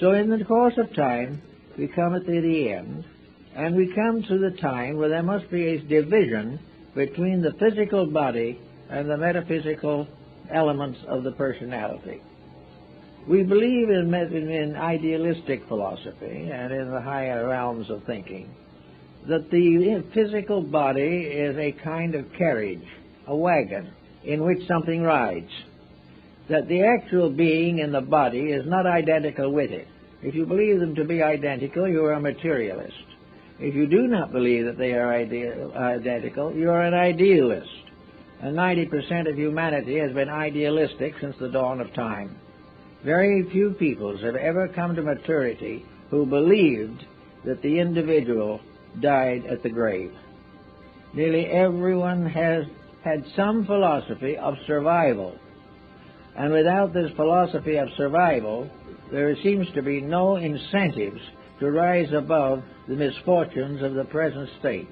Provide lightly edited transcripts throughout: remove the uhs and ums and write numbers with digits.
So in the course of time, we come at the end, and we come to the time where there must be a division between the physical body and the metaphysical elements of the personality. We believe in idealistic philosophy and in the higher realms of thinking that the physical body is a kind of carriage, a wagon, in which something rides. That the actual being in the body is not identical with it. If you believe them to be identical, you are a materialist. If you do not believe that they are identical, you are an idealist. And 90% of humanity has been idealistic since the dawn of time. Very few peoples have ever come to maturity who believed that the individual died at the grave. Nearly everyone has had some philosophy of survival. And without this philosophy of survival, there seems to be no incentives to rise above the misfortunes of the present state.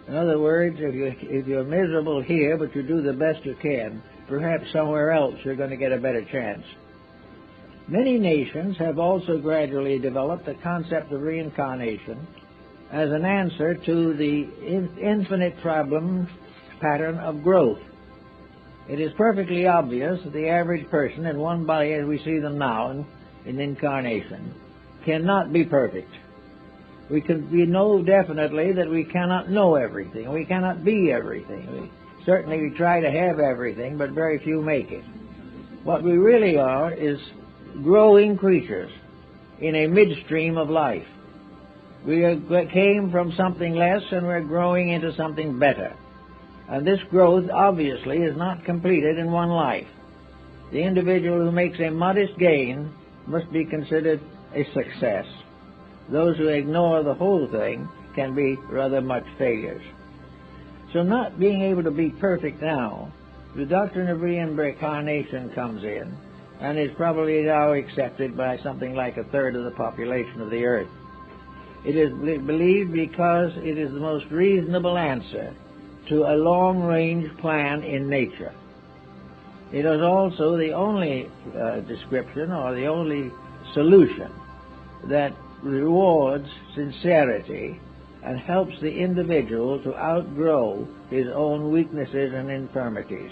In other words, if you're miserable here, but you do the best you can, perhaps somewhere else you're going to get a better chance. Many nations have also gradually developed the concept of reincarnation as an answer to the infinite problem pattern of growth. It is perfectly obvious that the average person in one body as we see them now in incarnation cannot be perfect. We know definitely that we cannot know everything. We cannot be everything. Certainly we try to have everything, but very few make it. What we really are is growing creatures in a midstream of life. We came from something less and we're growing into something better. And this growth obviously is not completed in one life. The individual who makes a modest gain must be considered a success. Those who ignore the whole thing can be rather much failures. So not being able to be perfect now, the doctrine of reincarnation comes in and is probably now accepted by something like a third of the population of the earth. It is believed because it is the most reasonable answer to a long-range plan in nature. It is also the only description or the only solution that rewards sincerity and helps the individual to outgrow his own weaknesses and infirmities.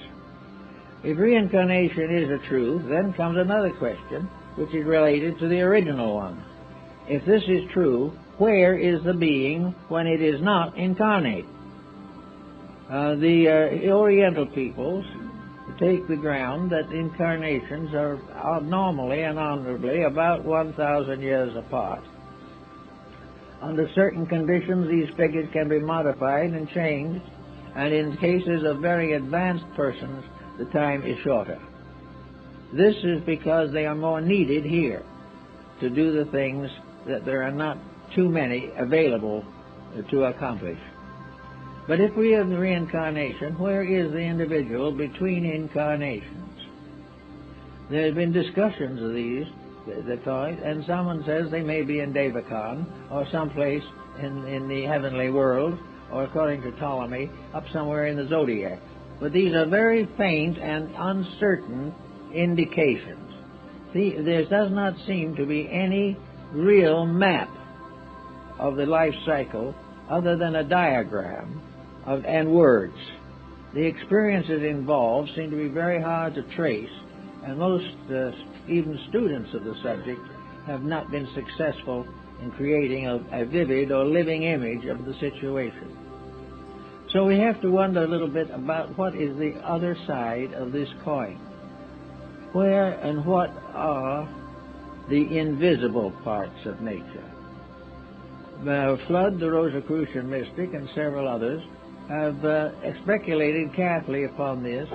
If reincarnation is a truth, then comes another question, which is related to the original one. If this is true, where is the being when it is not incarnate? The Oriental peoples take the ground that incarnations are normally and honorably about 1,000 years apart. Under certain conditions, these figures can be modified and changed, and in cases of very advanced persons, the time is shorter. This is because they are more needed here to do the things that there are not too many available to accomplish. But if we have reincarnation, where is the individual between incarnations? There have been discussions of these, and someone says they may be in Devakan or someplace in the heavenly world, or according to Ptolemy, up somewhere in the zodiac. But these are very faint and uncertain indications. There does not seem to be any real map of the life cycle other than a diagram and words. The experiences involved seem to be very hard to trace, and most, even students of the subject, have not been successful in creating a vivid or living image of the situation. So we have to wonder a little bit about what is the other side of this coin. Where and what are the invisible parts of nature? Flood, the Rosicrucian mystic, and several others have speculated carefully upon this,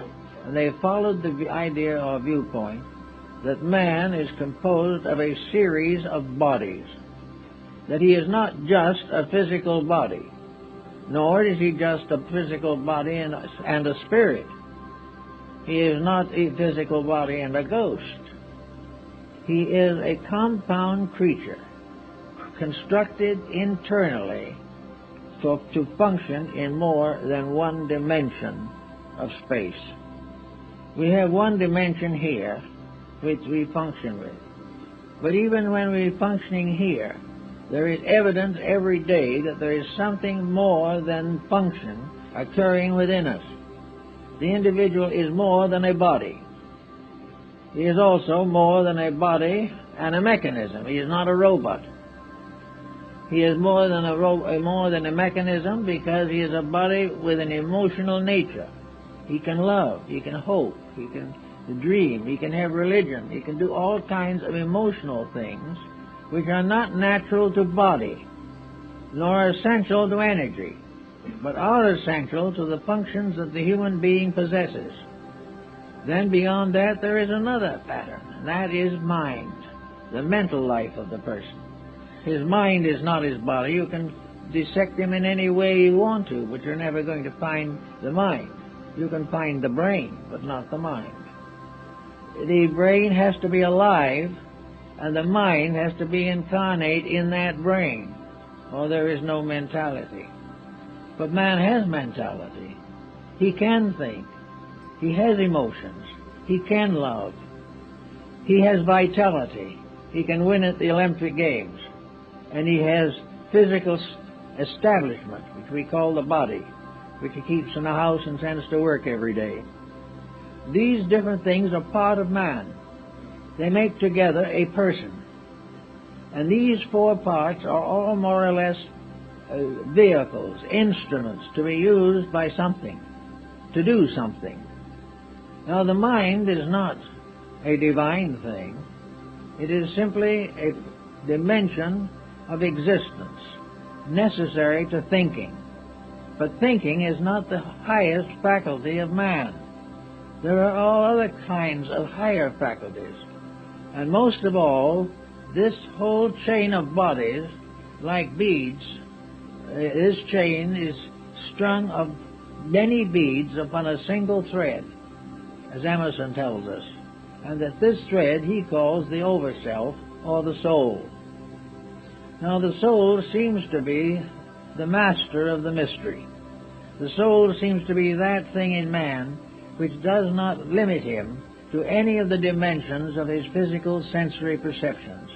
and they have followed the idea or viewpoint that man is composed of a series of bodies, that he is not just a physical body, nor is he just a physical body and a spirit. He is not a physical body and a ghost. He is a compound creature, constructed internally to function in more than one dimension of space. We have one dimension here which we function with. But even when we're functioning here, there is evidence every day that there is something more than function occurring within us. The individual is more than a body. He is also more than a body and a mechanism. He is not a robot. He is more than a mechanism because he is a body with an emotional nature. He can love, he can hope, he can dream, he can have religion, he can do all kinds of emotional things which are not natural to body, nor essential to energy, but are essential to the functions that the human being possesses. Then beyond that there is another pattern, and that is mind, the mental life of the person. His mind is not his body. You can dissect him in any way you want to, but you're never going to find the mind. You can find the brain, but not the mind. The brain has to be alive, and the mind has to be incarnate in that brain, or there is no mentality. But man has mentality. He can think. He has emotions. He can love. He has vitality. He can win at the Olympic Games. And he has physical establishment, which we call the body, which he keeps in the house and sends to work every day. These different things are part of man. They make together a person. And these four parts are all more or less vehicles, instruments to be used by something, to do something. Now the mind is not a divine thing. It is simply a dimension of existence necessary to thinking. But thinking is not the highest faculty of man. There are all other kinds of higher faculties. And most of all, this whole chain of bodies, like beads, this chain is strung of many beads upon a single thread, as Emerson tells us. And that this thread he calls the overself, or the soul. Now the soul seems to be the master of the mystery. The soul seems to be that thing in man which does not limit him to any of the dimensions of his physical sensory perceptions.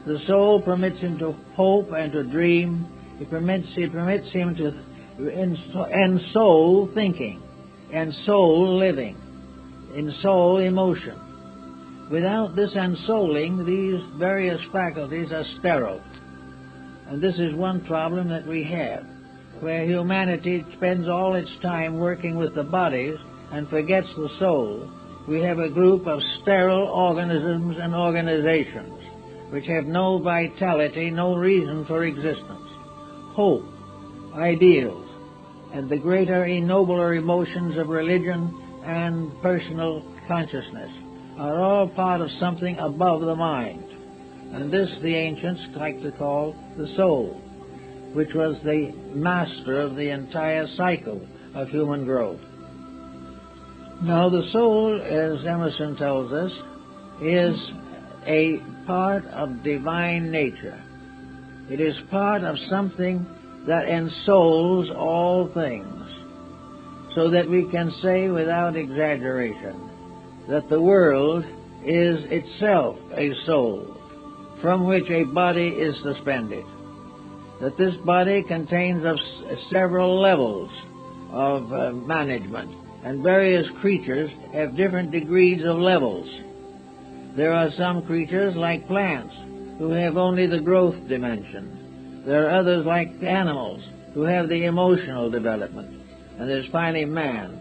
The soul permits him to hope and to dream. It permits him to ensoul thinking, ensoul living, ensoul emotion. Without this ensouling, these various faculties are sterile. And this is one problem that we have, where humanity spends all its time working with the bodies and forgets the soul. We have a group of sterile organisms and organizations which have no vitality, no reason for existence. Hope, ideals, and the greater, nobler emotions of religion and personal consciousness are all part of something above the mind. And this the ancients like to call the soul, which was the master of the entire cycle of human growth. Now the soul, as Emerson tells us, is a part of divine nature. It is part of something that ensouls all things, so that we can say without exaggeration that the world is itself a soul from which a body is suspended, that this body contains several levels of management, and various creatures have different degrees of levels. There are some creatures like plants who have only the growth dimension. There are others like animals who have the emotional development. And there's finally man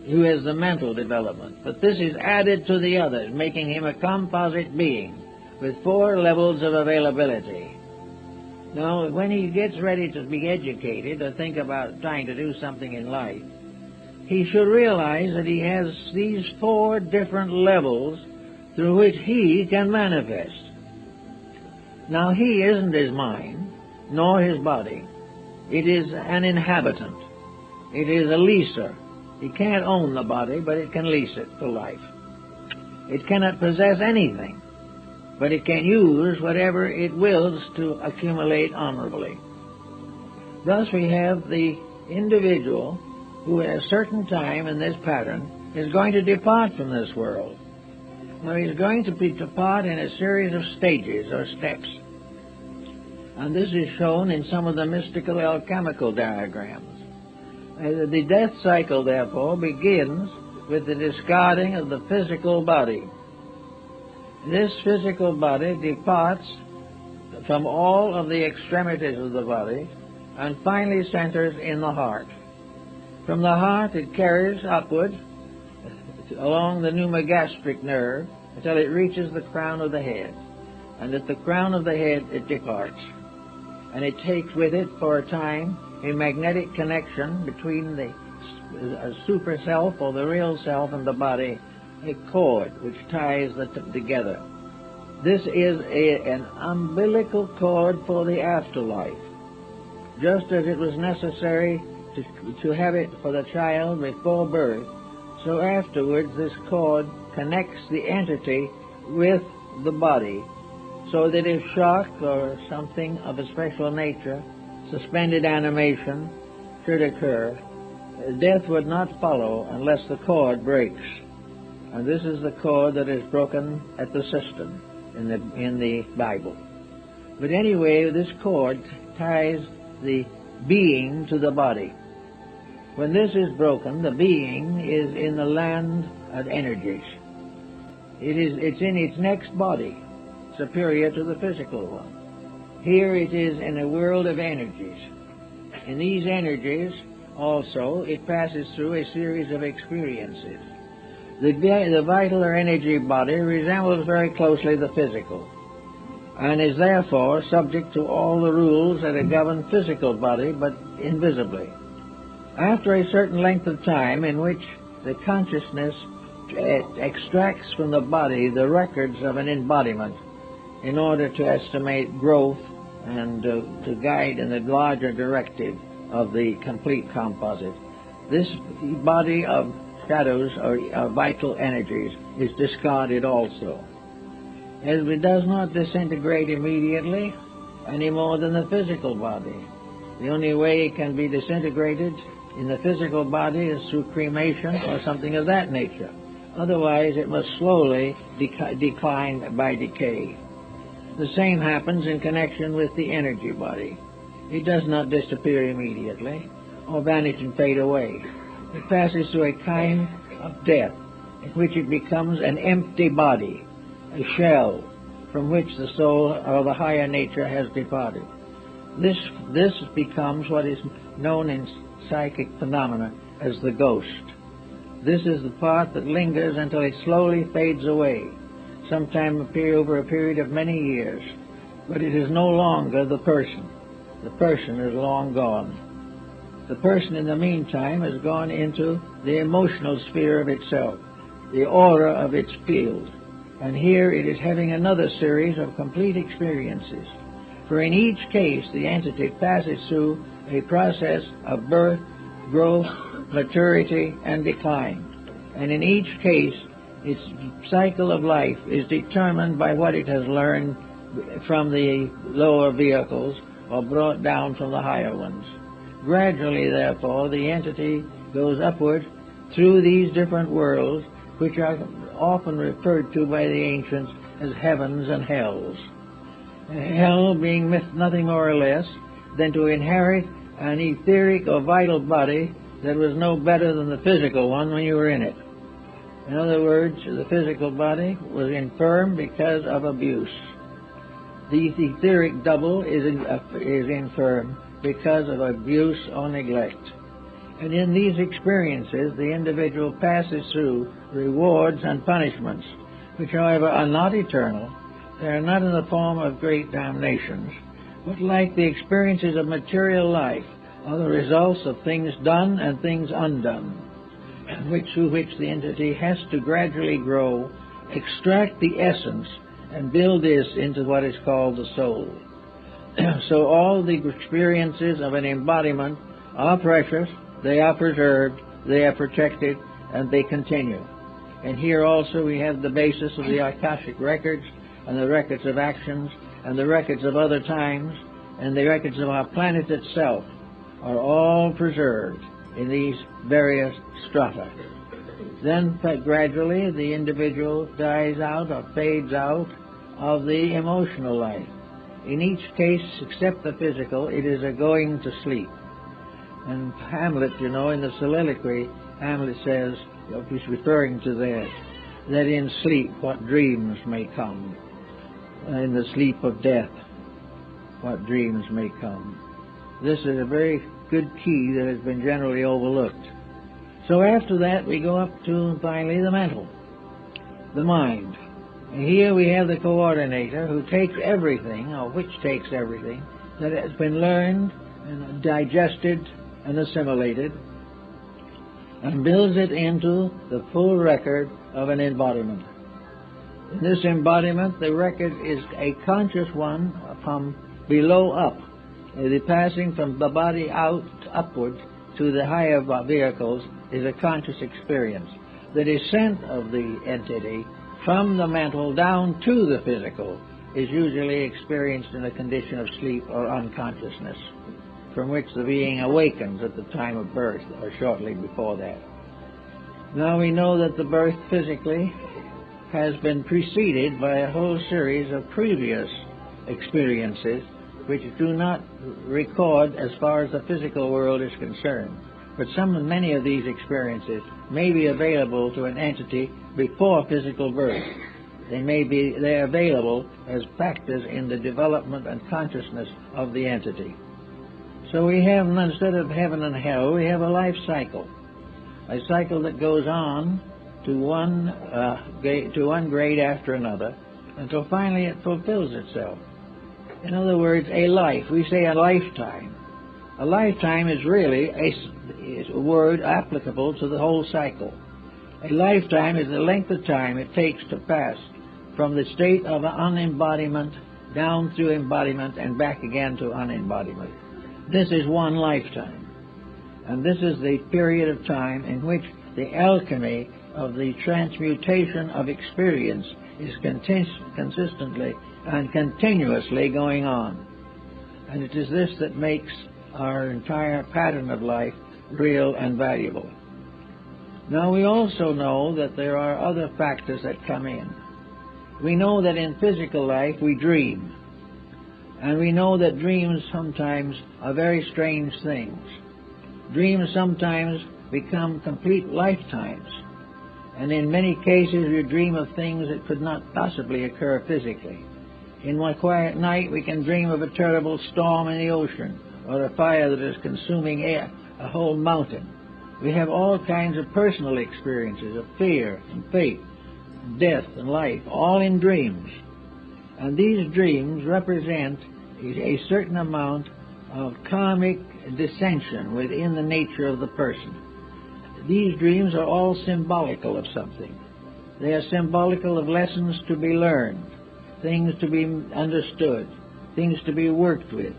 who has the mental development. But this is added to the others, making him a composite being with 4 levels of availability. Now, when he gets ready to be educated or think about trying to do something in life, he should realize that he has these 4 different levels through which he can manifest. Now, he isn't his mind, nor his body. It is an inhabitant. It is a leaser. He can't own the body, but it can lease it for life. It cannot possess anything, but it can use whatever it wills to accumulate honorably. Thus we have the individual who at a certain time in this pattern is going to depart from this world. Now he's going to be depart in a series of stages or steps. And this is shown in some of the mystical alchemical diagrams. The death cycle, therefore, begins with the discarding of the physical body. This physical body departs from all of the extremities of the body and finally centers in the heart. From the heart it carries upward along the pneumogastric nerve until it reaches the crown of the head. And at the crown of the head it departs. And it takes with it for a time a magnetic connection between the super self or the real self and the body, a cord which ties them together. This is an umbilical cord for the afterlife. Just as it was necessary to have it for the child before birth, so afterwards this cord connects the entity with the body, so that if shock or something of a special nature, suspended animation, should occur, death would not follow unless the cord breaks. And this is the cord that is broken at the cistern in the Bible. But anyway, this cord ties the being to the body. When this is broken, the being is in the land of energies. It's in its next body, superior to the physical one. Here it is in a world of energies. In these energies, also, it passes through a series of experiences. The vital or energy body resembles very closely the physical, and is therefore subject to all the rules that govern physical body, but invisibly. After a certain length of time in which the consciousness extracts from the body the records of an embodiment in order to estimate growth and to guide in the larger directive of the complete composite, this body of shadows or vital energies is discarded also. As it does not disintegrate immediately any more than the physical body. The only way it can be disintegrated in the physical body is through cremation or something of that nature. Otherwise it must slowly decline by decay. The same happens in connection with the energy body. It does not disappear immediately or vanish and fade away. It passes through a kind of death in which it becomes an empty body, a shell from which the soul or the higher nature has departed. This becomes what is known in psychic phenomena as the ghost. This is the part that lingers until it slowly fades away, sometime over a period of many years. But it is no longer the person. The person is long gone. The person, in the meantime, has gone into the emotional sphere of itself, the aura of its field. And here it is having another series of complete experiences. For in each case, the entity passes through a process of birth, growth, maturity, and decline. And in each case, its cycle of life is determined by what it has learned from the lower vehicles or brought down from the higher ones. Gradually, therefore, the entity goes upward through these different worlds, which are often referred to by the ancients as heavens and hells. Hell being nothing more or less than to inherit an etheric or vital body that was no better than the physical one when you were in it. In other words, the physical body was infirm because of abuse. The etheric double is infirm because of abuse or neglect. And in these experiences, the individual passes through rewards and punishments, which, however, are not eternal. They are not in the form of great damnations, but like the experiences of material life, are the results of things done and things undone, through which the entity has to gradually grow, extract the essence, and build this into what is called the soul. So all the experiences of an embodiment are precious, they are preserved, they are protected, and they continue. And here also we have the basis of the Akashic records, and the records of actions, and the records of other times, and the records of our planet itself are all preserved in these various strata. Then gradually the individual dies out or fades out of the emotional life. In each case, except the physical, it is a going to sleep. And Hamlet, in the soliloquy, Hamlet says, he's referring to that in sleep what dreams may come. In the sleep of death, what dreams may come. This is a very good key that has been generally overlooked. So after that, we go up to, finally, the mental, the mind. And here we have the coordinator who takes everything, or which takes everything, that has been learned and digested and assimilated, and builds it into the full record of an embodiment. In this embodiment, the record is a conscious one from below up. The passing from the body out upward to the higher vehicles is a conscious experience. The descent of the entity from the mental down to the physical is usually experienced in a condition of sleep or unconsciousness, from which the being awakens at the time of birth or shortly before that. Now we know that the birth physically has been preceded by a whole series of previous experiences which do not record as far as the physical world is concerned. But many of these experiences may be available to an entity before physical birth. They're available as factors in the development and consciousness of the entity. So we have, instead of heaven and hell, we have a life cycle. A cycle that goes on to one grade after another until finally it fulfills itself. In other words, a life. We say a lifetime. A lifetime is really a word applicable to the whole cycle. A lifetime is the length of time it takes to pass from the state of unembodiment down through embodiment and back again to unembodiment. This is one lifetime. And this is the period of time in which the alchemy of the transmutation of experience is consistently and continuously going on. And it is this that makes our entire pattern of life real and valuable. Now we also know that there are other factors that come in. We know that in physical life we dream. And we know that dreams sometimes are very strange things. Dreams sometimes become complete lifetimes. And in many cases you dream of things that could not possibly occur physically. In one quiet night we can dream of a terrible storm in the ocean, or a fire that is consuming a whole mountain. We have all kinds of personal experiences of fear and faith, death and life, all in dreams. And these dreams represent a certain amount of karmic dissension within the nature of the person. These dreams are all symbolical of something. They are symbolical of lessons to be learned, things to be understood, things to be worked with,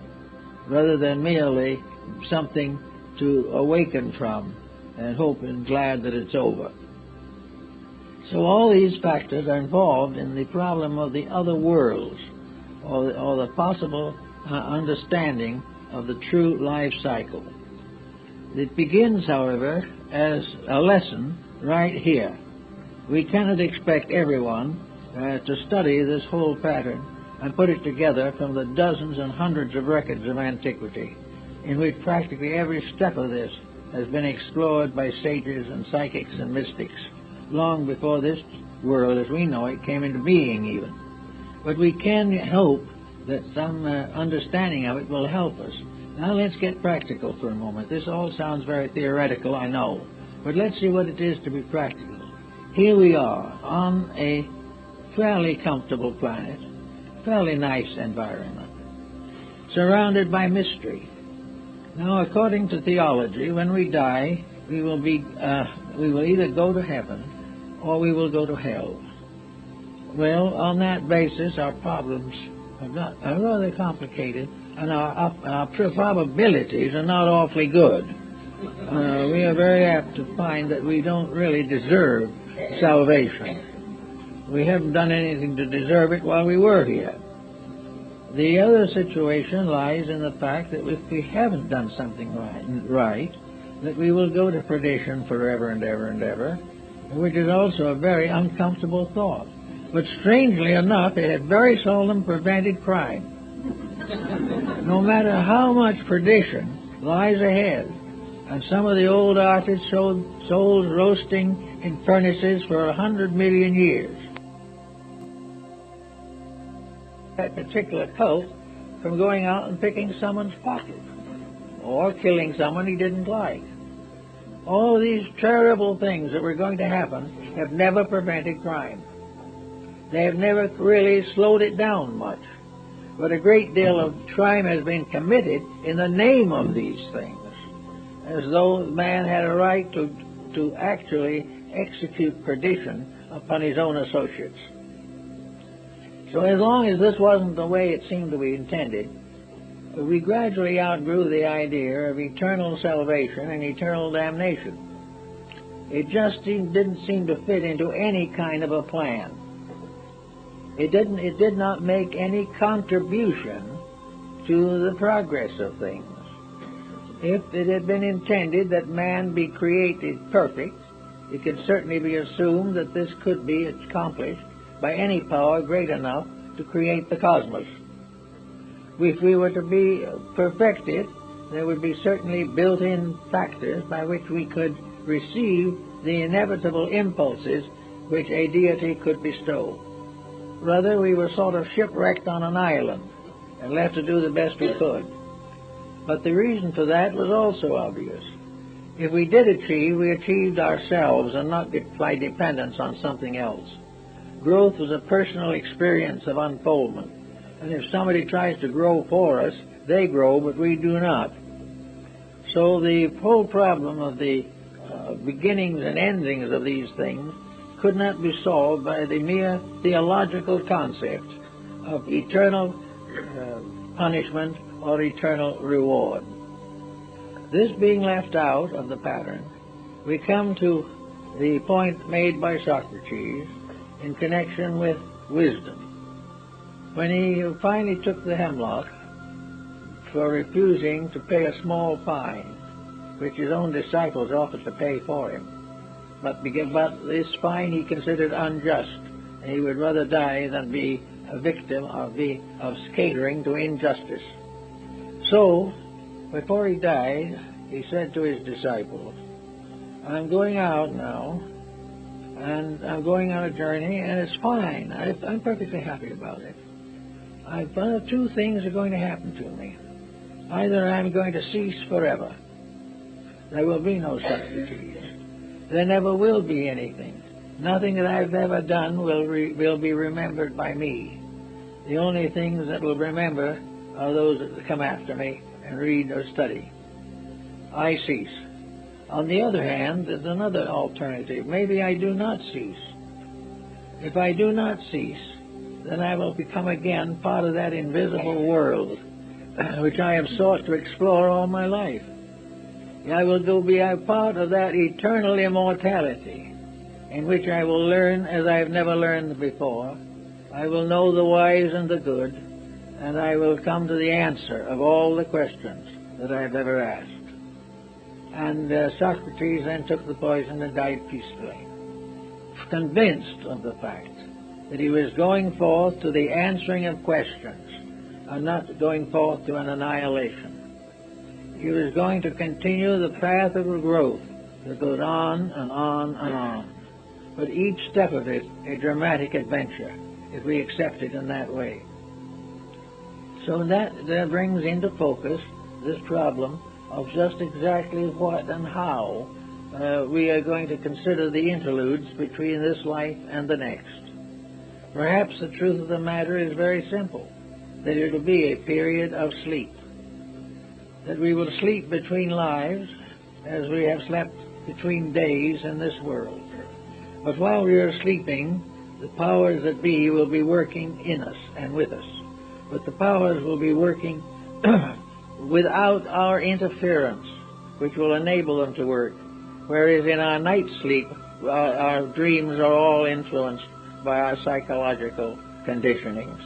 rather than merely something to awaken from and hope and glad that it's over. So all these factors are involved in the problem of the other worlds, or the possible understanding of the true life cycle. It begins, however, as a lesson right here. We cannot expect everyone to study this whole pattern and put it together from the dozens and hundreds of records of antiquity, in which practically every step of this has been explored by sages and psychics and mystics long before this world as we know it came into being even. But we can hope that some understanding of it will help us. Now let's get practical for a moment. This all sounds very theoretical, I know, but let's see what it is to be practical. Here we are on a fairly comfortable planet, fairly nice environment, surrounded by mystery. Now, according to theology, when we die, we will either go to heaven or we will go to hell. Well, on that basis, our problems are rather complicated, and our probabilities are not awfully good. We are very apt to find that we don't really deserve salvation. We haven't done anything to deserve it while we were here. The other situation lies in the fact that if we haven't done something right, that we will go to perdition forever and ever and ever, which is also a very uncomfortable thought. But strangely enough, it had very seldom prevented crime. No matter how much perdition lies ahead, and some of the old artists showed souls roasting in furnaces for 100 million years. That particular cult from going out and picking someone's pocket, or killing someone he didn't like. All these terrible things that were going to happen have never prevented crime. They have never really slowed it down much. But a great deal of crime has been committed in the name of these things, as though man had a right to actually execute perdition upon his own associates. So as long as this wasn't the way it seemed to be intended, we gradually outgrew the idea of eternal salvation and eternal damnation. It just didn't seem to fit into any kind of a plan. It did not make any contribution to the progress of things. If it had been intended that man be created perfect, it could certainly be assumed that this could be accomplished by any power great enough to create the cosmos. If we were to be perfected, there would be certainly built-in factors by which we could receive the inevitable impulses which a deity could bestow. Rather, we were sort of shipwrecked on an island and left to do the best we could. But the reason for that was also obvious. If we did achieve, we achieved ourselves and not by dependence on something else. Growth was a personal experience of unfoldment. And if somebody tries to grow for us, they grow, but we do not. So the whole problem of the beginnings and endings of these things could not be solved by the mere theological concept of eternal punishment or eternal reward. This being left out of the pattern, we come to the point made by Socrates in connection with wisdom. When he finally took the hemlock for refusing to pay a small fine, which his own disciples offered to pay for him, but this fine he considered unjust, and he would rather die than be a victim of catering to injustice. So, before he died, he said to his disciples, "I'm going out now, and I'm going on a journey, and it's fine. I'm perfectly happy about it. One of two things are going to happen to me. Either I'm going to cease forever. There will be no Socrates. There never will be anything. Nothing that I've ever done will be remembered by me. The only things that will remember are those that come after me and read or study. I cease. On the other hand, there's another alternative. Maybe I do not cease. If I do not cease, then I will become again part of that invisible world which I have sought to explore all my life. I will be a part of that eternal immortality in which I will learn as I have never learned before. I will know the wise and the good, and I will come to the answer of all the questions that I have ever asked." And Socrates then took the poison and died peacefully, convinced of the fact that he was going forth to the answering of questions and not going forth to an annihilation. He was going to continue the path of growth that goes on and on and on. But each step of it a dramatic adventure, if we accept it in that way. So that brings into focus this problem of just exactly what and how we are going to consider the interludes between this life and the next. Perhaps the truth of the matter is very simple, that it will be a period of sleep. That we will sleep between lives as we have slept between days in this world. But while we are sleeping, the powers that be will be working in us and with us. But the powers will be working without our interference, which will enable them to work. Whereas in our night sleep, our dreams are all influenced by our psychological conditionings.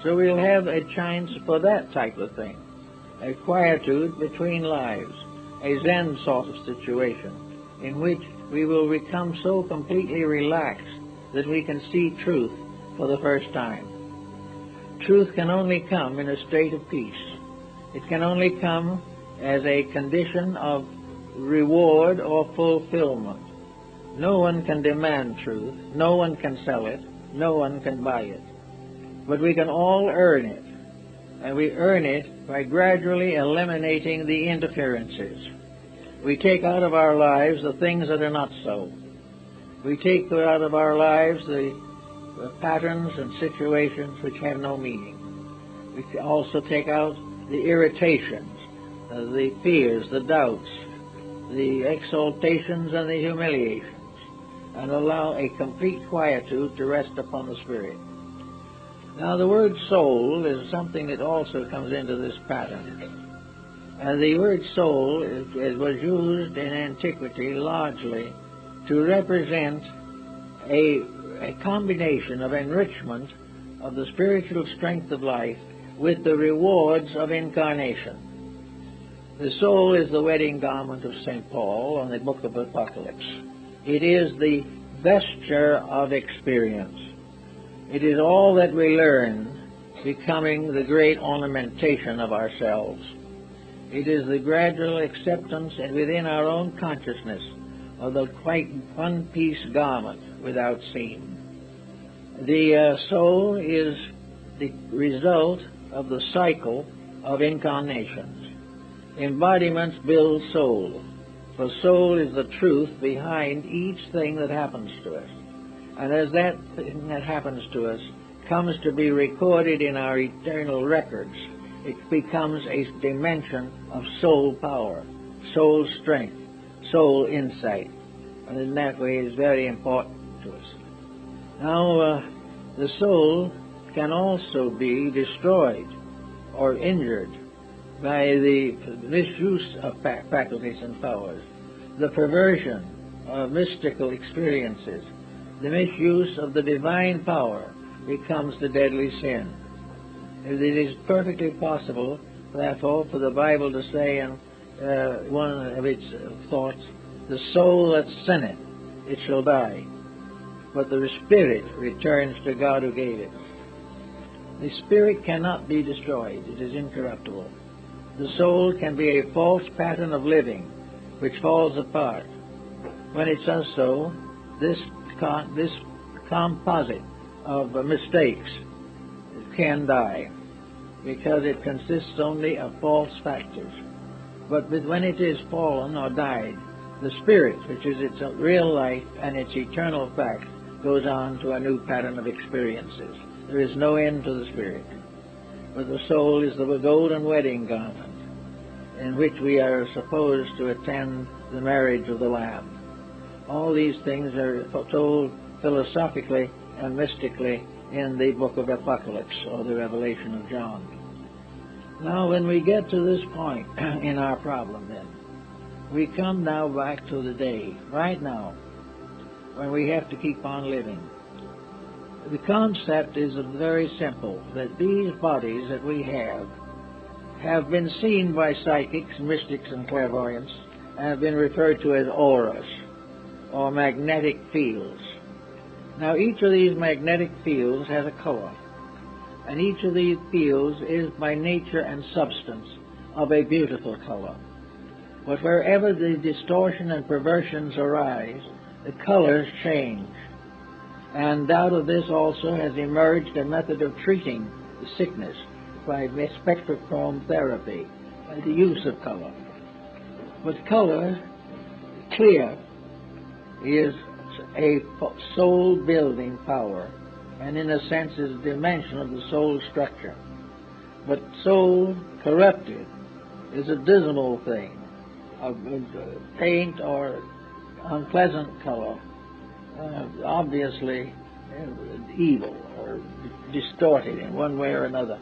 So we'll have a chance for that type of thing. A quietude between lives, a Zen sort of situation, in which we will become so completely relaxed that we can see truth for the first time. Truth can only come in a state of peace. It can only come as a condition of reward or fulfillment. No one can demand truth. No one can sell it. No one can buy it. But we can all earn it. And we earn it by gradually eliminating the interferences. We take out of our lives the things that are not so. We take out of our lives the patterns and situations which have no meaning. We also take out the irritations, the fears, the doubts, the exaltations and the humiliations, and allow a complete quietude to rest upon the spirit. Now the word soul is something that also comes into this pattern. And the word soul was used in antiquity largely to represent a combination of enrichment of the spiritual strength of life with the rewards of incarnation. The soul is the wedding garment of St. Paul on the book of Apocalypse. It is the vesture of experience. It is all that we learn, becoming the great ornamentation of ourselves. It is the gradual acceptance and within our own consciousness of the quite one-piece garment without seam. The soul is the result of the cycle of incarnations. Embodiments build soul, for soul is the truth behind each thing that happens to us. And as that thing that happens to us comes to be recorded in our eternal records, it becomes a dimension of soul power, soul strength, soul insight. And in that way it is very important to us. Now, the soul can also be destroyed or injured by the misuse of faculties and powers, the perversion of mystical experiences, the misuse of the divine power becomes the deadly sin. It is perfectly possible, therefore, for the Bible to say in one of its thoughts, the soul that sinneth, it shall die, but the spirit returns to God who gave it. The spirit cannot be destroyed. It is incorruptible. The soul can be a false pattern of living which falls apart. When it does so, this composite of mistakes can die, because it consists only of false factors. But when it is fallen or died, the spirit, which is its real life and its eternal fact, goes on to a new pattern of experiences. There is no end to the spirit. But the soul is the golden wedding garment in which we are supposed to attend the marriage of the Lamb. All these things are told philosophically and mystically in the book of Apocalypse, or the Revelation of John. Now, when we get to this point in our problem, then, we come now back to the day, right now, when we have to keep on living. The concept is very simple, that these bodies that we have been seen by psychics, mystics, and clairvoyants, and have been referred to as auras, or magnetic fields. Now, each of these magnetic fields has a color, and each of these fields is by nature and substance of a beautiful color. But wherever the distortion and perversions arise, the colors change. And out of this also has emerged a method of treating the sickness by spectrochrome therapy, by the use of color. But color, clear, is a soul-building power, and in a sense is a dimension of the soul structure. But soul corrupted is a dismal thing, a faint or unpleasant color, obviously evil or distorted in one way or another.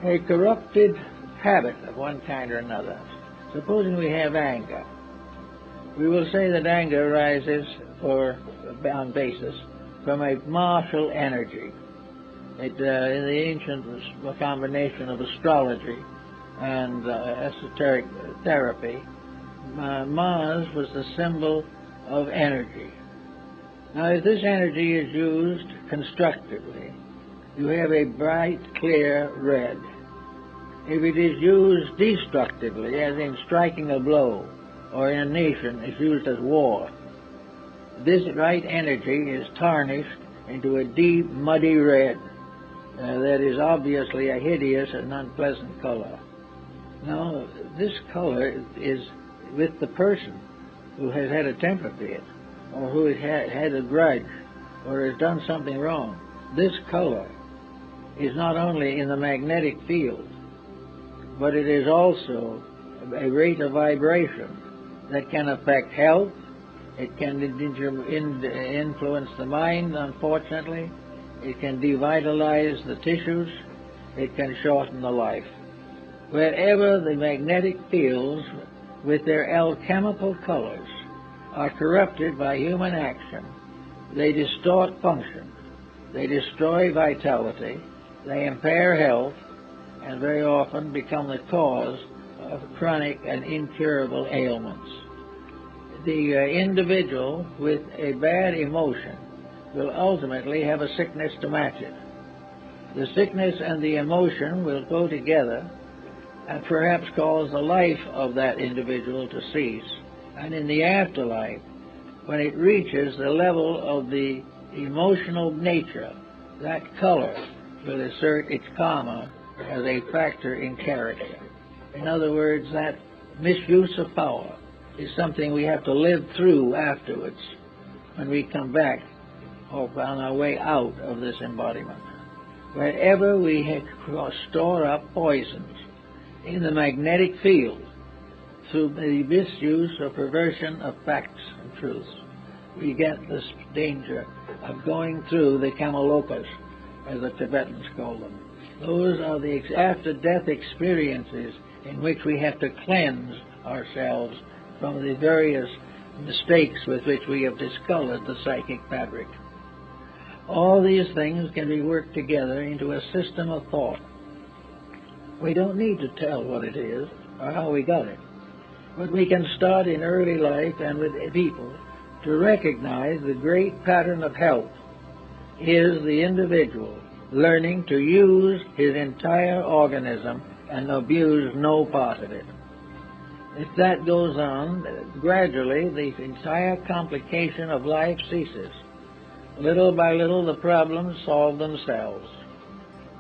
A corrupted habit of one kind or another. Supposing we have anger. We will say that anger arises on basis from a martial energy. In the ancient combination of astrology and esoteric therapy, Mars was the symbol of energy. Now, if this energy is used constructively, you have a bright, clear red. If it is used destructively, as in striking a blow, or in a nation is used as war, this right energy is tarnished into a deep, muddy red that is obviously a hideous and unpleasant color. Now, this color is with the person who has had a temper fit, or who has had a grudge, or has done something wrong. This color is not only in the magnetic field, but it is also a rate of vibration that can affect health. It can influence the mind, unfortunately. It can devitalize the tissues. It can shorten the life. Wherever the magnetic fields with their alchemical colors are corrupted by human action, they distort function, they destroy vitality, they impair health, and very often become the cause of chronic and incurable ailments. The individual with a bad emotion will ultimately have a sickness to match it. The sickness and the emotion will go together and perhaps cause the life of that individual to cease. And in the afterlife, when it reaches the level of the emotional nature, that color will assert its karma as a factor in character. In other words, that misuse of power is something we have to live through afterwards when we come back or on our way out of this embodiment. Wherever we store up poisons in the magnetic field through the misuse or perversion of facts and truths, we get this danger of going through the kamalokas, as the Tibetans call them. Those are the after-death experiences in which we have to cleanse ourselves from the various mistakes with which we have discolored the psychic fabric. All these things can be worked together into a system of thought. We don't need to tell what it is or how we got it, but we can start in early life and with people to recognize the great pattern of health is the individual learning to use his entire organism and abuse no part of it. If that goes on, gradually the entire complication of life ceases. Little by little the problems solve themselves.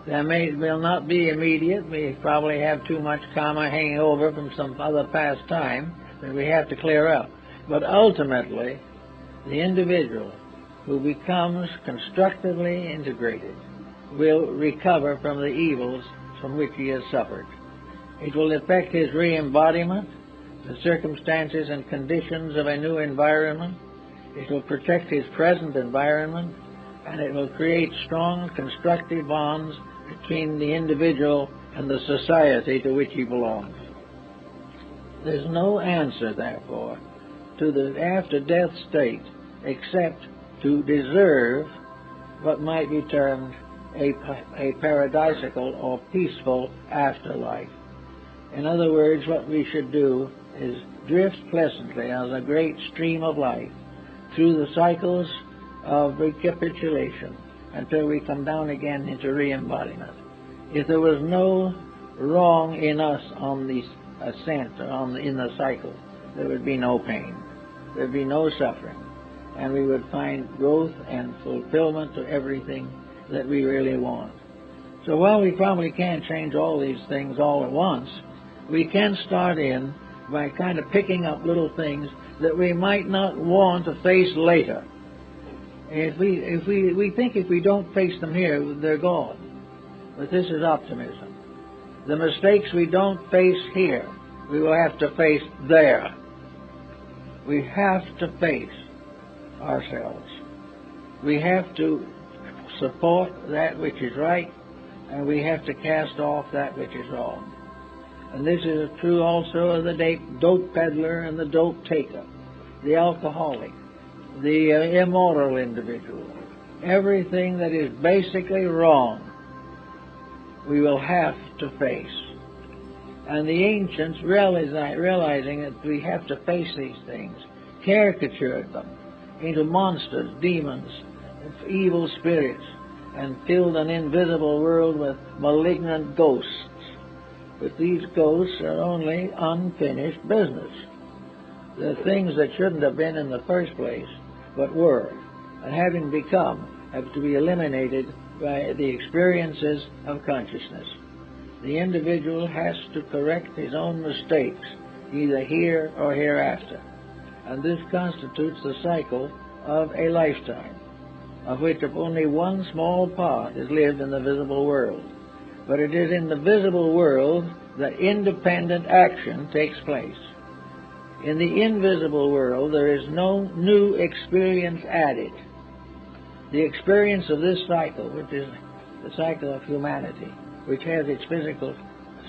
They will not be immediate. We probably have too much karma hanging over from some other past time that we have to clear up. But ultimately, the individual who becomes constructively integrated will recover from the evils from which he has suffered. It will affect his re-embodiment, the circumstances and conditions of a new environment. It will protect his present environment, and it will create strong constructive bonds between the individual and the society to which he belongs. There's no answer, therefore, to the after-death state except to deserve what might be termed a paradisical or peaceful afterlife. In other words, what we should do is drift pleasantly on a great stream of life through the cycles of recapitulation until we come down again into re-embodiment. If there was no wrong in us on the ascent, in the cycle, there would be no pain, there would be no suffering, and we would find growth and fulfillment to everything that we really want. So while we probably can't change all these things all at once, we can start in by kind of picking up little things that we might not want to face later. If we think if we don't face them here, they're gone. But this is optimism. The mistakes we don't face here, we will have to face there. We have to face ourselves. We have to support that which is right, and we have to cast off that which is wrong. And this is true also of the dope peddler and the dope taker, the alcoholic, the immoral individual. Everything that is basically wrong, we will have to face. And the ancients, realizing that we have to face these things, caricatured them into monsters, demons, evil spirits, and filled an invisible world with malignant ghosts. But these ghosts are only unfinished business. They're things that shouldn't have been in the first place, but were, and having become, have to be eliminated by the experiences of consciousness. The individual has to correct his own mistakes, either here or hereafter, and this constitutes the cycle of a lifetime, of which only one small part is lived in the visible world. But it is in the visible world that independent action takes place. In the invisible world, there is no new experience added. The experience of this cycle, which is the cycle of humanity, which has its physical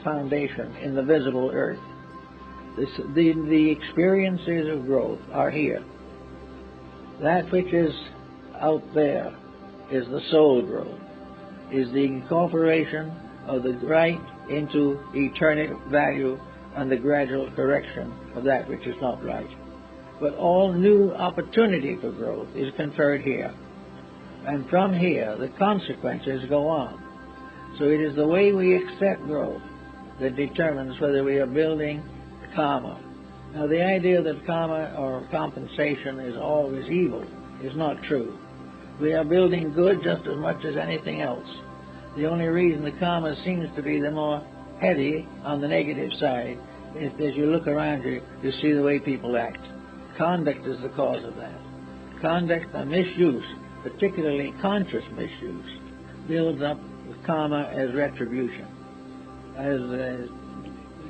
foundation in the visible earth, the experiences of growth are here. That which is out there is the soul growth, is the incorporation of the right into eternal value and the gradual correction of that which is not right. But all new opportunity for growth is conferred here. And from here, the consequences go on. So it is the way we accept growth that determines whether we are building karma. Now, the idea that karma or compensation is always evil is not true. We are building good just as much as anything else. The only reason the karma seems to be the more heavy on the negative side is as you look around you, you see the way people act. Conduct is the cause of that. Conduct and misuse, particularly conscious misuse, builds up karma as retribution, as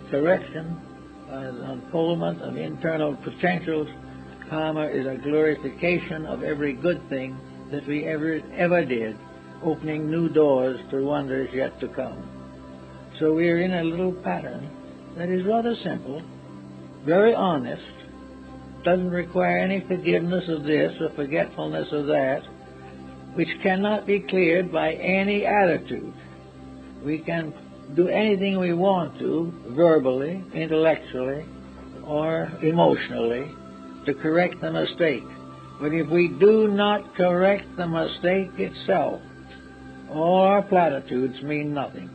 correction, as unfoldment of internal potentials. Karma is a glorification of every good thing that we ever did, opening new doors to wonders yet to come. So we are in a little pattern that is rather simple, very honest, doesn't require any forgiveness of this or forgetfulness of that, which cannot be cleared by any attitude. We can do anything we want to, verbally, intellectually, or emotionally, to correct the mistake. But if we do not correct the mistake itself, all our platitudes mean nothing.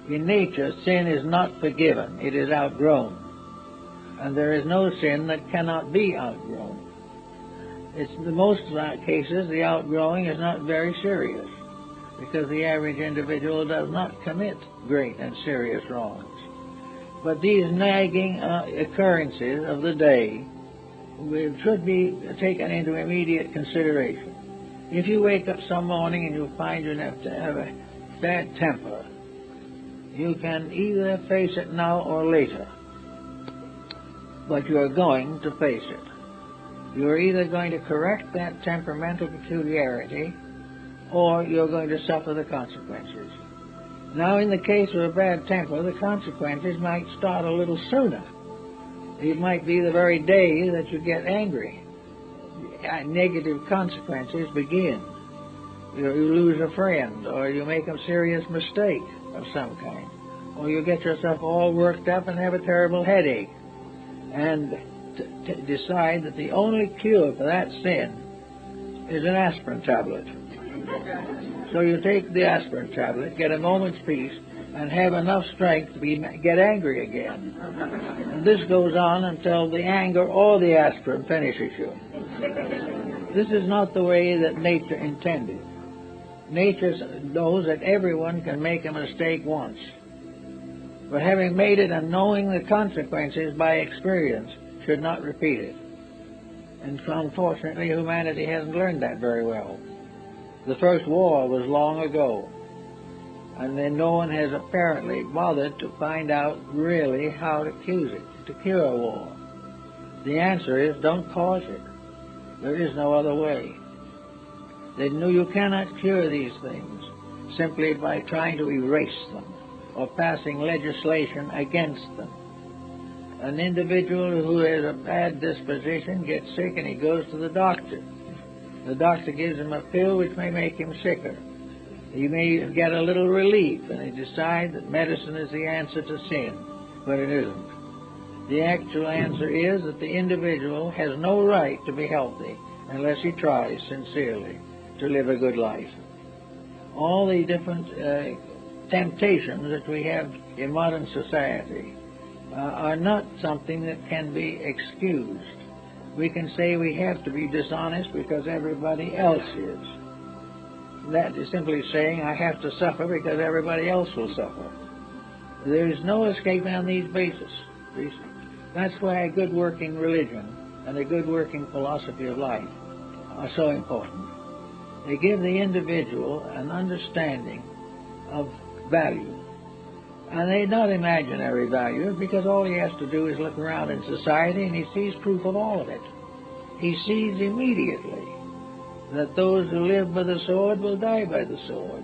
In nature, sin is not forgiven, it is outgrown. And there is no sin that cannot be outgrown. In most cases, the outgrowing is not very serious, because the average individual does not commit great and serious wrongs. But these nagging occurrences of the day should be taken into immediate consideration. If you wake up some morning and you find you have to have a bad temper, you can either face it now or later, but you are going to face it. You are either going to correct that temperamental peculiarity, or you're going to suffer the consequences. Now, in the case of a bad temper, the consequences might start a little sooner. It might be the very day that you get angry. Negative consequences begin. You lose a friend, or you make a serious mistake of some kind, or you get yourself all worked up and have a terrible headache, and decide that the only cure for that sin is an aspirin tablet. So you take the aspirin tablet, get a moment's peace, and have enough strength to get angry again. And this goes on until the anger or the aspirin finishes you. This is not the way that nature intended. Nature knows that everyone can make a mistake once. But having made it and knowing the consequences by experience should not repeat it. And unfortunately, humanity hasn't learned that very well. The first war was long ago, and then no one has apparently bothered to find out really how to cure a war. The answer is, don't cause it. There is no other way. They know you cannot cure these things simply by trying to erase them or passing legislation against them. An individual who has a bad disposition gets sick and he goes to the doctor. The doctor gives him a pill which may make him sicker. He may get a little relief, and he decides that medicine is the answer to sin, but it isn't. The actual answer is that the individual has no right to be healthy unless he tries sincerely to live a good life. All the different temptations that we have in modern society are not something that can be excused. We can say we have to be dishonest because everybody else is. That is simply saying I have to suffer because everybody else will suffer. There is no escape on these bases. That's why a good working religion and a good working philosophy of life are so important. They give the individual an understanding of value. And they're not imaginary value, because all he has to do is look around in society and he sees proof of all of it. He sees immediately that those who live by the sword will die by the sword.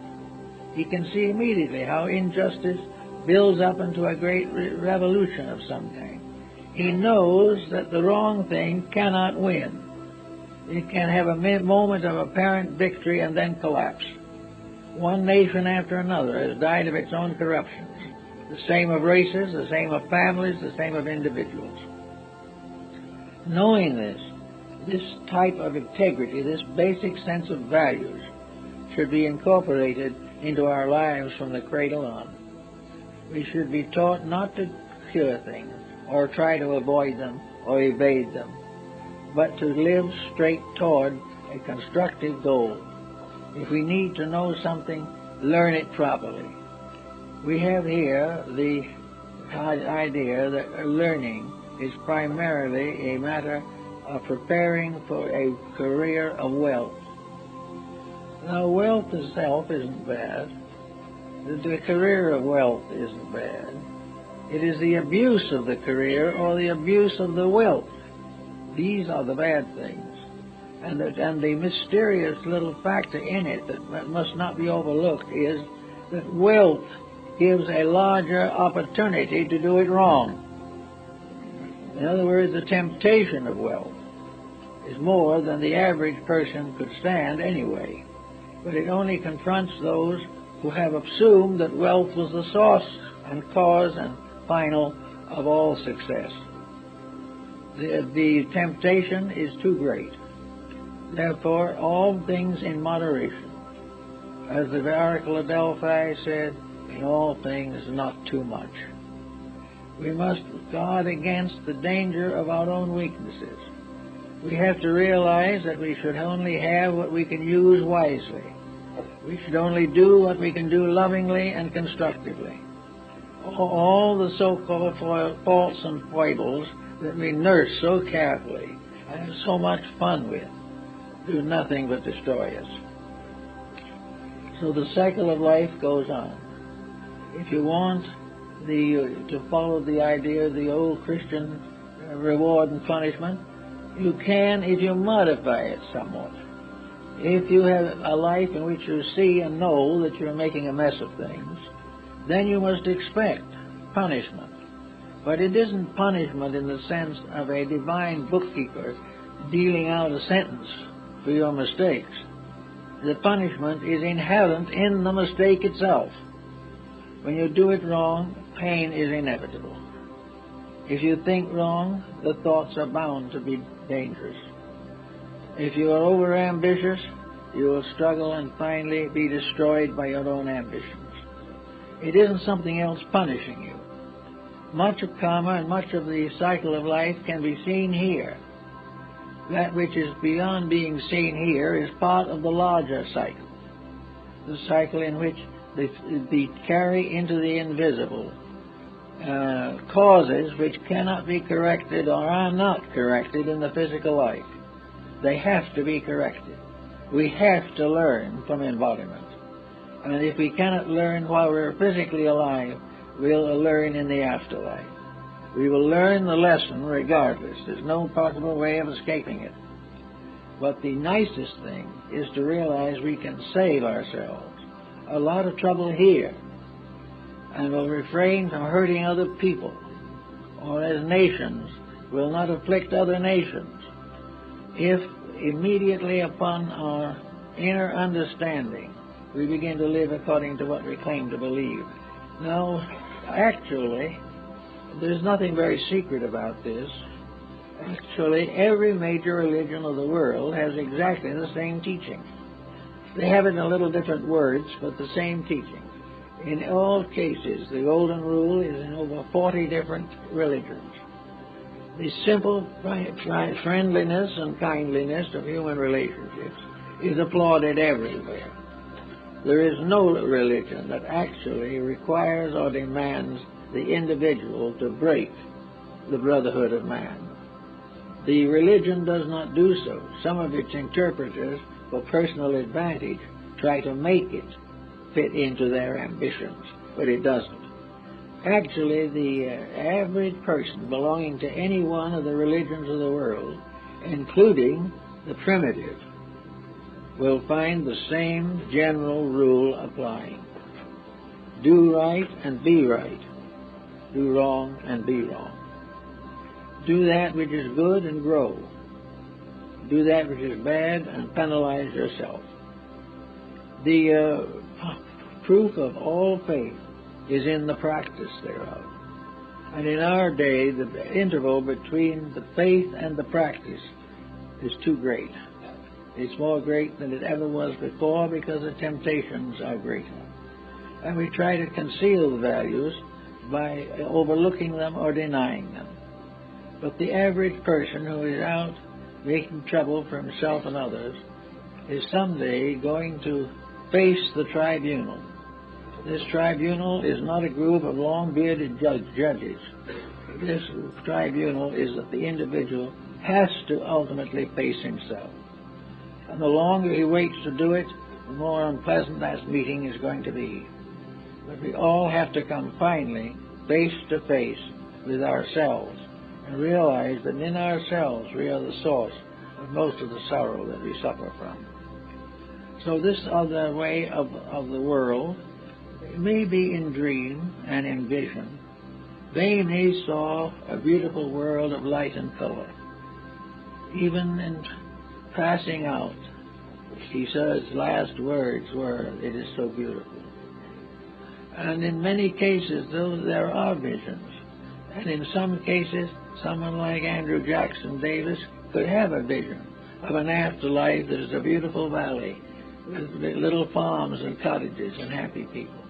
He can see immediately how injustice builds up into a great revolution of some kind. He knows that the wrong thing cannot win. It can have a moment of apparent victory and then collapse. One nation after another has died of its own corruptions. The same of races, the same of families, the same of individuals. Knowing this type of integrity, this basic sense of values, should be incorporated into our lives from the cradle on. We should be taught not to cure things, or try to avoid them, or evade them, but to live straight toward a constructive goal. If we need to know something, learn it properly. We have here the idea that learning is primarily a matter of preparing for a career of wealth. Now, wealth itself isn't bad. The career of wealth isn't bad. It is the abuse of the career or the abuse of the wealth. These are the bad things. And the mysterious little factor in it that must not be overlooked is that wealth gives a larger opportunity to do it wrong. In other words, the temptation of wealth is more than the average person could stand anyway. But it only confronts those who have assumed that wealth was the source and cause and final of all success. The temptation is too great. Therefore, all things in moderation. As the Oracle of Delphi said, in all things not too much. We must guard against the danger of our own weaknesses. We have to realize that we should only have what we can use wisely. We should only do what we can do lovingly and constructively. All the so-called faults and foibles that we nurse so carefully and have so much fun with do nothing but destroy us. So the cycle of life goes on. If you want to follow the idea of the old Christian reward and punishment, you can if you modify it somewhat. If you have a life in which you see and know that you're making a mess of things, then you must expect punishment. But it isn't punishment in the sense of a divine bookkeeper dealing out a sentence for your mistakes. The punishment is inherent in the mistake itself. When you do it wrong, pain is inevitable. If you think wrong, the thoughts are bound to be dangerous. If you are over-ambitious, you will struggle and finally be destroyed by your own ambitions. It isn't something else punishing you. Much of karma and much of the cycle of life can be seen here. That which is beyond being seen here is part of the larger cycle, the cycle in which they carry into the invisible causes which cannot be corrected or are not corrected in the physical life. They have to be corrected. We have to learn from embodiment. And if we cannot learn while we're physically alive, we'll learn in the afterlife. We will learn the lesson regardless. There's no possible way of escaping it. But the nicest thing is to realize we can save ourselves a lot of trouble here, and will refrain from hurting other people, or as nations will not afflict other nations, if immediately upon our inner understanding we begin to live according to what we claim to believe. Now, actually, There's nothing very secret about this. Actually, every major religion of the world has exactly the same teaching. They have it in a little different words, but the same teaching. In all cases, the golden rule is in over 40 different religions. The simple friendliness and kindliness of human relationships is applauded everywhere. There is no religion that actually requires or demands the individual to break the brotherhood of man. The religion does not do so. Some of its interpreters, for personal advantage, try to make it fit into their ambitions, but it doesn't. Actually, the average person belonging to any one of the religions of the world, including the primitive, will find the same general rule applying. Do right and be right. Do wrong and be wrong. Do that which is good and grow. Do that which is bad and penalize yourself. The proof of all faith is in the practice thereof. And in our day, the interval between the faith and the practice is too great. It's more great than it ever was before because the temptations are greater. And we try to conceal the values by overlooking them or denying them. But the average person who is out making trouble for himself and others is someday going to face the tribunal. This tribunal is not a group of long-bearded judges. This tribunal is that the individual has to ultimately face himself. And the longer he waits to do it, the more unpleasant that meeting is going to be. But we all have to come finally face to face with ourselves and realize that in ourselves we are the source of most of the sorrow that we suffer from. So this other way of the world may be in dream and in vision. Vainly saw a beautiful world of light and color. Even in passing out, he says last words were, "It is so beautiful." And in many cases, though, there are visions. And in some cases, someone like Andrew Jackson Davis could have a vision of an afterlife that is a beautiful valley with little farms and cottages and happy people.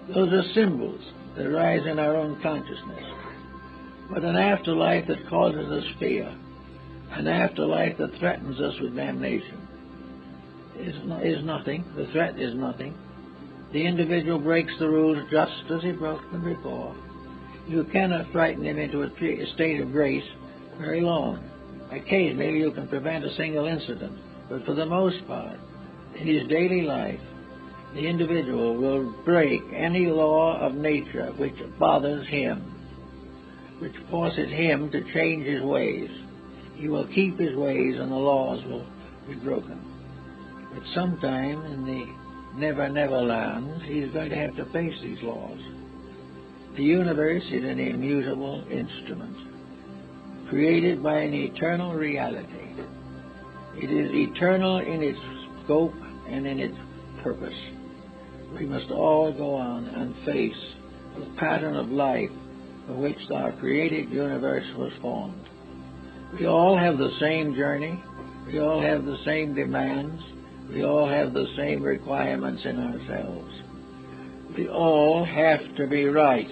Those are symbols that rise in our own consciousness. But an afterlife that causes us fear, an afterlife that threatens us with damnation, is nothing. The threat is nothing. The individual breaks the rules just as he broke them before. You cannot frighten him into a state of grace very long. Occasionally you can prevent a single incident, but for the most part, in his daily life, the individual will break any law of nature which bothers him, which forces him to change his ways. He will keep his ways and the laws will be broken. But sometime in the Never Never Land, he's going to have to face these laws. The universe is an immutable instrument, created by an eternal reality. It is eternal in its scope and in its purpose. We must all go on and face the pattern of life for which our created universe was formed. We all have the same journey. We all have the same demands. We all have the same requirements in ourselves. We all have to be right.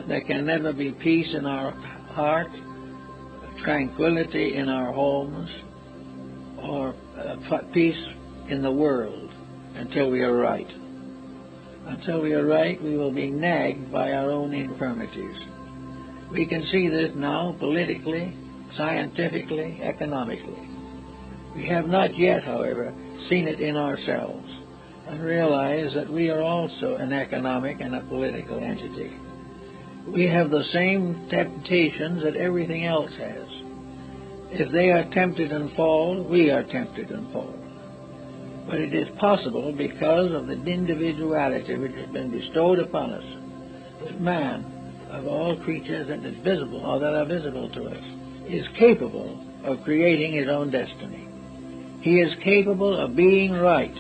There can never be peace in our heart, tranquility in our homes, or peace in the world until we are right. Until we are right, we will be nagged by our own infirmities. We can see this now politically, scientifically, economically. We have not yet, however, seen it in ourselves and realize that we are also an economic and a political entity. We have the same temptations that everything else has. If they are tempted and fall, we are tempted and fall. But it is possible because of the individuality which has been bestowed upon us, that man, of all creatures that is visible or that are visible to us, is capable of creating his own destiny. He is capable of being right.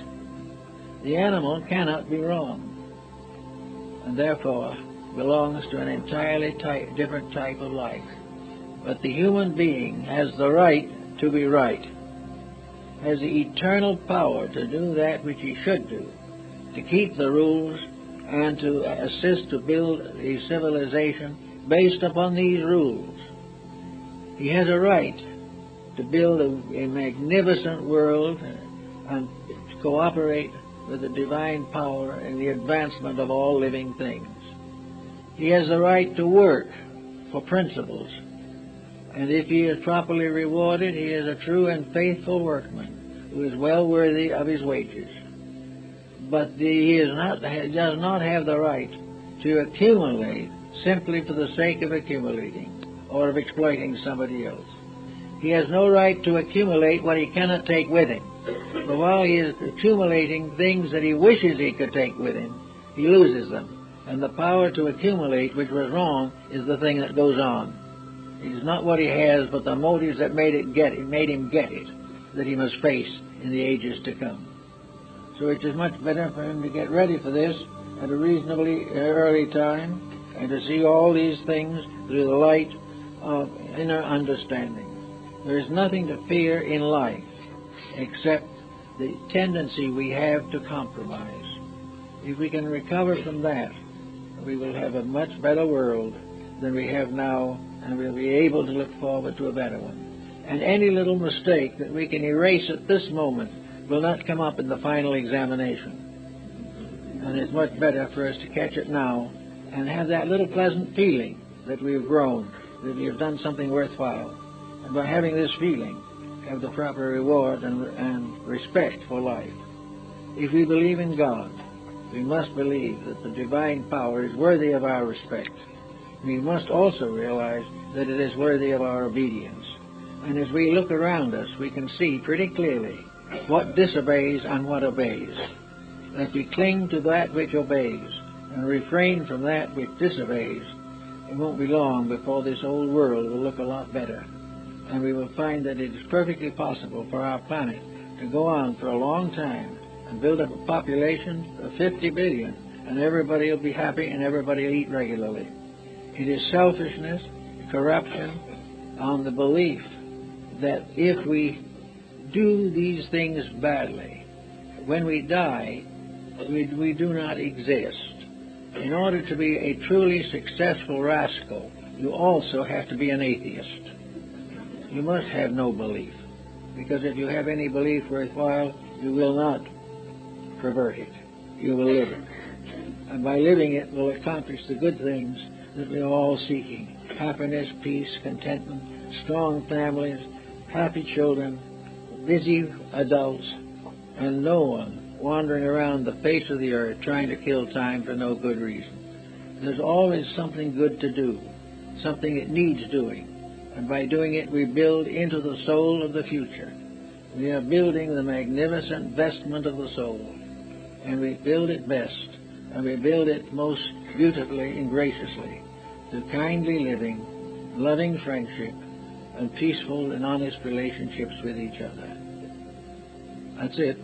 The animal cannot be wrong. And therefore, belongs to an entirely different type of life. But the human being has the right to be right, has the eternal power to do that which he should do, to keep the rules and to assist to build a civilization based upon these rules. He has a right to build a magnificent world and to cooperate with the divine power in the advancement of all living things. He has the right to work for principles, and if he is properly rewarded, he is a true and faithful workman who is well worthy of his wages. But he does not have the right to accumulate simply for the sake of accumulating or of exploiting somebody else. He has no right to accumulate what he cannot take with him. But while he is accumulating things that he wishes he could take with him, he loses them. And the power to accumulate, which was wrong, is the thing that goes on. It is not what he has, but the motives that made him get it, that he must face in the ages to come. So it is much better for him to get ready for this at a reasonably early time and to see all these things through the light of inner understanding. There is nothing to fear in life except the tendency we have to compromise. If we can recover from that, we will have a much better world than we have now, and we'll be able to look forward to a better one. And any little mistake that we can erase at this moment will not come up in the final examination. And it's much better for us to catch it now and have that little pleasant feeling that we've grown, that we've done something worthwhile. And by having this feeling, have the proper reward and respect for life. If we believe in God, we must believe that the divine power is worthy of our respect. We must also realize that it is worthy of our obedience. And as we look around us, we can see pretty clearly what disobeys and what obeys. If we cling to that which obeys and refrain from that which disobeys, it won't be long before this old world will look a lot better. And we will find that it is perfectly possible for our planet to go on for a long time and build up a population of 50 billion, and everybody will be happy and everybody will eat regularly. It is selfishness, corruption, on the belief that if we do these things badly, when we die, we do not exist. In order to be a truly successful rascal, you also have to be an atheist. You must have no belief, because if you have any belief worthwhile, you will not pervert it. You will live it. And by living it, will accomplish the good things that we are all seeking. Happiness, peace, contentment, strong families, happy children, busy adults, and no one wandering around the face of the earth trying to kill time for no good reason. There's always something good to do, something that needs doing. And by doing it, we build into the soul of the future. We are building the magnificent vestment of the soul. And we build it best. And we build it most beautifully and graciously through kindly living, loving friendship, and peaceful and honest relationships with each other. That's it.